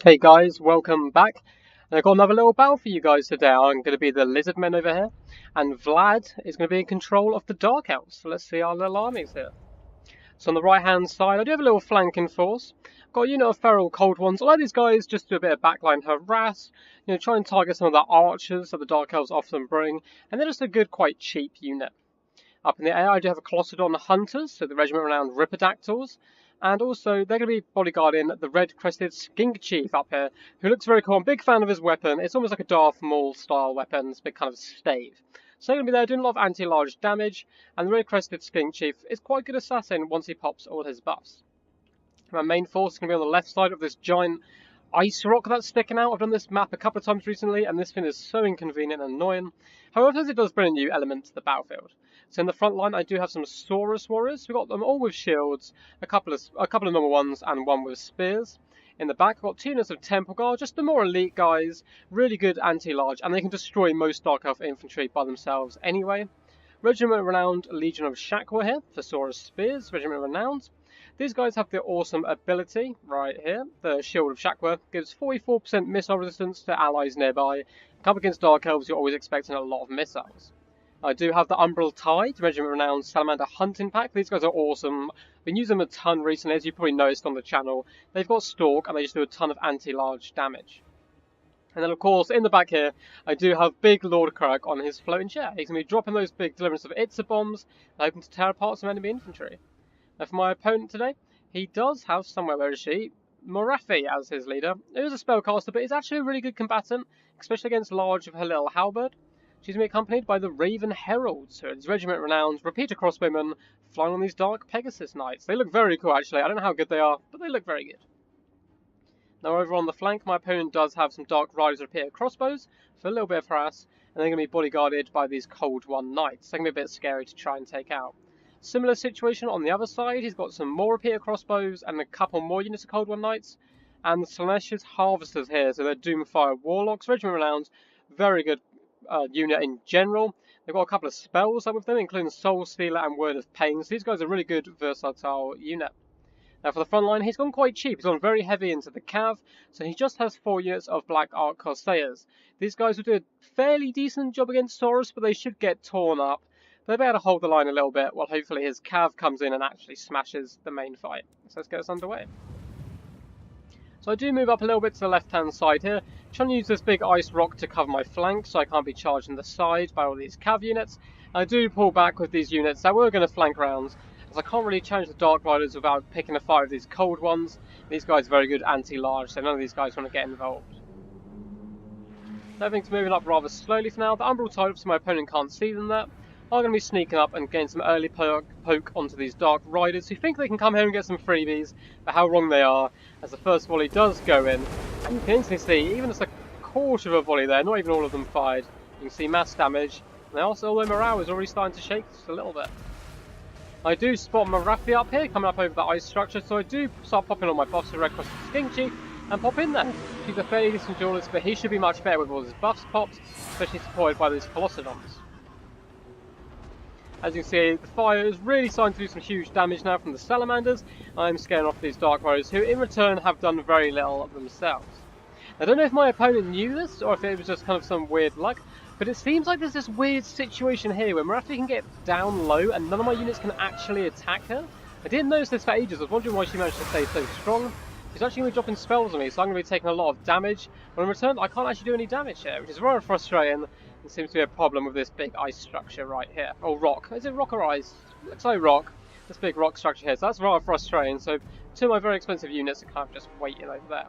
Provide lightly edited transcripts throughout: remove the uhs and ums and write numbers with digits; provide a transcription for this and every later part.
Hey guys, welcome back. And I've got another little battle for you guys today. I'm going to be the Lizardmen over here, and Vlad is going to be in control of the Dark Elves. So let's see our little armies here. So on the right hand side, I do have a little flanking force. I've got a unit of feral cold ones. I like these guys just do a bit of backline harass, try and target some of the archers that the Dark Elves often bring, and they're just a good, quite cheap unit. Up in the air, I do have a Colossadon Hunters, so the regiment renowned Ripperdactyls. And also, they're going to be bodyguarding the red-crested Skink Chief up here, who looks very cool. I'm a big fan of his weapon. It's almost like a Darth Maul style weapon. It's a big kind of stave. So they're going to be there doing a lot of anti-large damage, and the red-crested Skink Chief is quite a good assassin once he pops all his buffs. My main force is going to be on the left side of this giant ice rock that's sticking out. I've done this map a couple of times recently, and this thing is so inconvenient and annoying. However, it does bring a new element to the battlefield. So in the front line, I do have some Saurus warriors. We've got them all with shields, a couple of normal ones, and one with spears. In the back, I've got two units of Temple Guard, just the more elite guys, really good anti-large, and they can destroy most Dark Elf infantry by themselves anyway. Regiment Renowned Legion of Shakwa here for Saurus spears. Regiment Renowned. These guys have the awesome ability right here. The Shield of Shakwa gives 44% missile resistance to allies nearby. Come against Dark Elves, you're always expecting a lot of missiles. I do have the Umbral Tide, Regiment Renowned Salamander Hunting Pack. These guys are awesome. I've been using them a ton recently, as you probably noticed on the channel. They've got Stalk, and they just do a ton of anti-large damage. And then, of course, in the back here, I do have Big Lord Krug on his floating chair. He's going to be dropping those big Deliverance of Itza bombs, and hoping to tear apart some enemy infantry. Now, for my opponent today, he does have somewhere, where is she? Morathi as his leader. He was a spellcaster, but he's actually a really good combatant, especially against large of her little halberd. She's going to be accompanied by the Raven Heralds, who are his regiment renowned repeater crossbowmen flying on these dark Pegasus Knights. They look very cool, actually. I don't know how good they are, but they look very good. Now, over on the flank, my opponent does have some Dark Riders repeater crossbows for a little bit of harass, and they're going to be bodyguarded by these Cold One Knights. They're going to be a bit scary to try and take out. Similar situation on the other side. He's got some more repeater crossbows and a couple more units of Cold One Knights, and the Slaanesh Harvesters here, so they're Doomfire Warlocks, regiment renowned, very good unit in general. They've got a couple of spells up with them, including Soul Stealer and Word of Pain. So these guys are a really good, versatile unit. Now for the front line, he's gone quite cheap. He's gone very heavy into the Cav, so he just has 4 units of Black Ark Corsairs. These guys will do a fairly decent job against Saurus, but they should get torn up. They'll be able to hold the line a little bit, while hopefully his Cav comes in and actually smashes the main fight. So let's get us underway. So I do move up a little bit to the left-hand side here, trying to use this big ice rock to cover my flank so I can't be charged on the side by all these Cav units. I do pull back with these units that were going to flank rounds, as I can't really challenge the Dark Riders without picking a fight with these cold ones. These guys are very good anti-large, so none of these guys want to get involved. Everything's moving up rather slowly for now. The Umbral Tide, so my opponent can't see them there, are going to be sneaking up and getting some early poke onto these Dark Riders who think they can come here and get some freebies, but how wrong they are, as the first volley does go in. And you can instantly see, even just a quarter of a volley there, not even all of them fired, you can see mass damage. And also, although morale is already starting to shake just a little bit. I do spot Morathi up here, coming up over the ice structure, so I do start popping on my buffs to Red Cross Skink Chief, and pop in there. She's a fairly decent duelist, but he should be much better with all his buffs popped, especially supported by these Colossadons. As you can see, the fire is really starting to do some huge damage now from the Salamanders. I'm scaring off these Dark Riders, who in return have done very little themselves. I don't know if my opponent knew this, or if it was just kind of some weird luck, but it seems like there's this weird situation here where Morathi can get down low and none of my units can actually attack her. I didn't notice this for ages. I was wondering why she managed to stay so strong. She's actually going to be dropping spells on me, so I'm going to be taking a lot of damage. But in return, I can't actually do any damage here, which is rather frustrating. There seems to be a problem with this big ice structure right here. Or rock. Is it rock or ice? It looks like rock. This big rock structure here. So that's rather frustrating. So two of my very expensive units are kind of just waiting over there.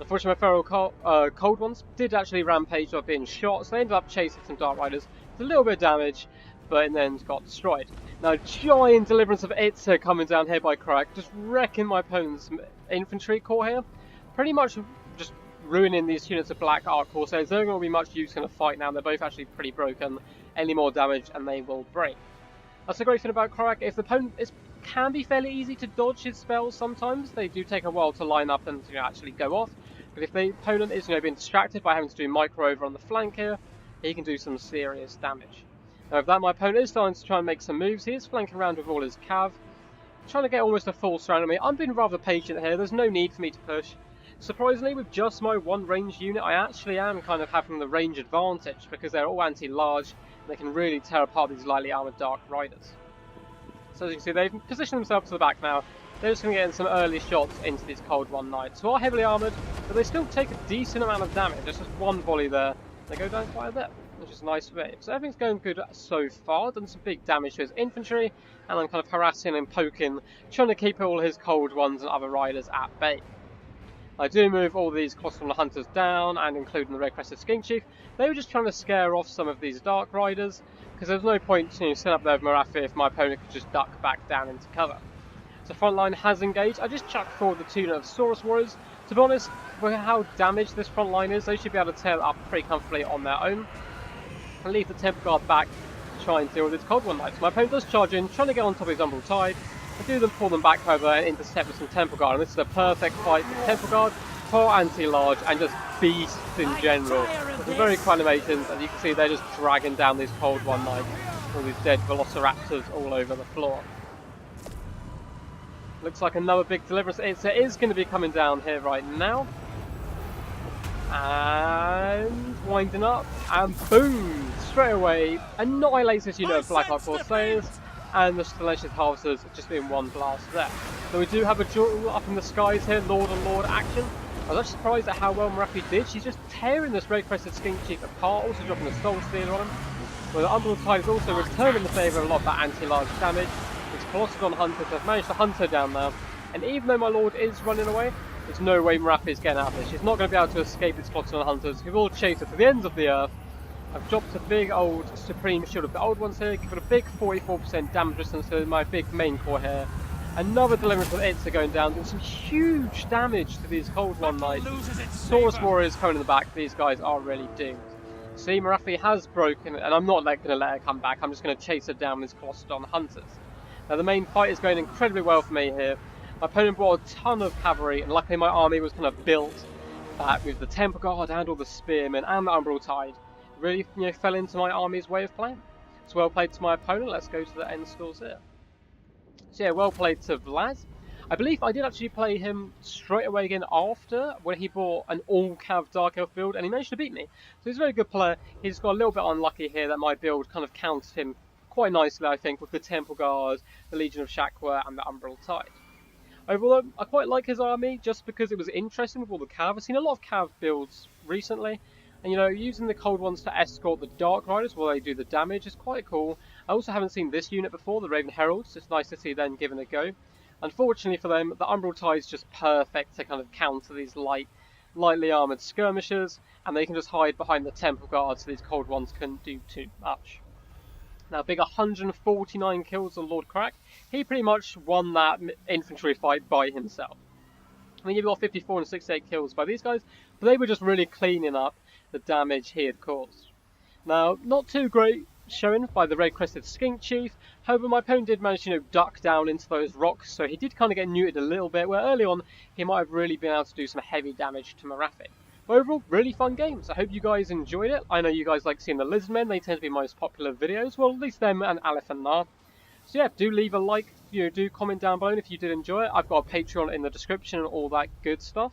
Unfortunately, my feral cold ones did actually rampage of being shot. So they ended up chasing some Dark Riders. With a little bit of damage, but in the end got destroyed. Now, giant Deliverance of Itza coming down here by Krug, just wrecking my opponent's infantry corps here. Pretty much just ruining these units of Black Ark Corsairs. They're going to be much use in a fight now. They're both actually pretty broken. Any more damage and they will break. That's the great thing about Krug. If the opponent can be fairly easy to dodge his spells sometimes. They do take a while to line up and actually go off. But if the opponent is being distracted by having to do micro over on the flank here, he can do some serious damage. Now with that, my opponent is starting to try and make some moves. He is flanking around with all his Cav, trying to get almost a full surround on me. I'm being rather patient here. There's no need for me to push. Surprisingly, with just my one ranged unit, I actually am kind of having the range advantage because they're all anti-large and they can really tear apart these lightly armoured Dark Riders. So as you can see, they've positioned themselves to the back now. They're just going to get in some early shots into these Cold One Knights, who are heavily armoured, but they still take a decent amount of damage. There's just one volley there. They go down quite a bit, which is nice for me. So everything's going good so far. Done some big damage to his infantry, and I'm kind of harassing and poking, trying to keep all his Cold Ones and other riders at bay. I do move all these Colossus Hunters down, and including the Red Crested Skink Chief. They were just trying to scare off some of these Dark Riders, because there's no point sitting up there with Marathi if my opponent could just duck back down into cover. So front line has engaged. I just chucked forward the 2 units of Saurus Warriors. To be honest, with how damaged this front line is, they should be able to tail it up pretty comfortably on their own. I leave the Temple Guard back to try and deal with this Cold One Knight. So my opponent does charge in, trying to get on top of his Umbral Tide. I do pull them back, however, and intercept with some Temple Guard. And this is a perfect fight with Temple Guard, for anti-large, and just beasts in general. With some very cool animations, as you can see, they're just dragging down these Cold One Knights. All these dead Velociraptors all over the floor. Looks like another big deliverance. It is going to be coming down here right now. And winding up, and boom! Straight away, annihilates this unit of Black Heart Corsairs, and the Stellacious Harvesters just in one blast there. So we do have a duel up in the skies here, Lord on Lord action. I was actually surprised at how well Marathi did. She's just tearing this Red Crested Skink Chief apart, also dropping a Soul Stealer on him. Well, the Umbral Tide is also returning the favour of a lot of that anti-large damage. These Colossus Hunters have managed to hunt her down now. And even though my Lord is running away, there's no way Marathi is getting out of this. She's not going to be able to escape these Colossus Hunters, who will chase her to the ends of the earth. I've dropped a big old Supreme Shield of the old ones here, give it a big 44% damage resistance to my big main core here. Another deliverance of Itza going down, doing some huge damage to these Cold One Knights. Saurus Warriors coming in the back, these guys are really doomed. See, Marathi has broken, and I'm not going to let her come back, I'm just going to chase her down with these Colossus Hunters. Now the main fight is going incredibly well for me here. My opponent brought a ton of cavalry, and luckily my army was kind of built that with the Temple Guard and all the Spearmen and the Umbral Tide. Really, fell into my army's way of playing. It's well played to my opponent. Let's go to the end scores here. So yeah, well played to Vlad. I believe I did actually play him straight away again after, when he bought an all-cav Dark Elf build, and he managed to beat me. So he's a very good player. He's got a little bit unlucky here that my build kind of counted him quite nicely, I think, with the Temple Guard, the Legion of Shakwa, and the Umbral Tide. Overall, I quite like his army, just because it was interesting with all the cav. I've seen a lot of cav builds recently, and using the Cold Ones to escort the Dark Riders while they do the damage is quite cool. I also haven't seen this unit before, the Raven Heralds. It's nice to see them given a go. Unfortunately for them, the Umbral Tide is just perfect to kind of counter these lightly armoured skirmishers, and they can just hide behind the Temple Guard so these Cold Ones couldn't do too much. Now, big 149 kills on Lord Crack. He pretty much won that infantry fight by himself. I mean, you've got 54 and 68 kills by these guys, but they were just really cleaning up the damage he had caused. Now, not too great showing by the Red Crested Skink Chief. However, my opponent did manage to duck down into those rocks, so he did kind of get neutered a little bit, where early on he might have really been able to do some heavy damage to Marathi. But overall, really fun games. I hope you guys enjoyed it. I know you guys like seeing the Lizardmen, they tend to be my most popular videos. Well, at least them and Aleph and Nar. So yeah, do leave a like, do comment down below if you did enjoy it. I've got a Patreon in the description and all that good stuff.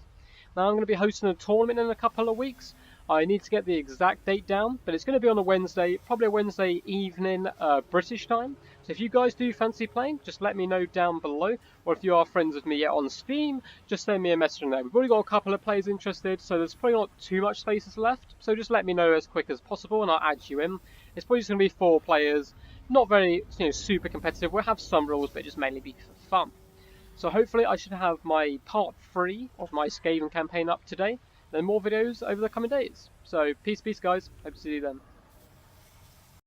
Now I'm going to be hosting a tournament in a couple of weeks. I need to get the exact date down, but it's going to be on a Wednesday, probably a Wednesday evening British time. So if you guys do fancy playing, just let me know down below. Or if you are friends with me yet on Steam, just send me a message on there. We've already got a couple of players interested, so there's probably not too much spaces left. So just let me know as quick as possible and I'll add you in. It's probably just going to be 4 players, not very super competitive. We'll have some rules, but just mainly be for fun. So hopefully I should have my part 3 of my Skaven campaign up today. Then more videos over the coming days. So peace guys, hope to see you then.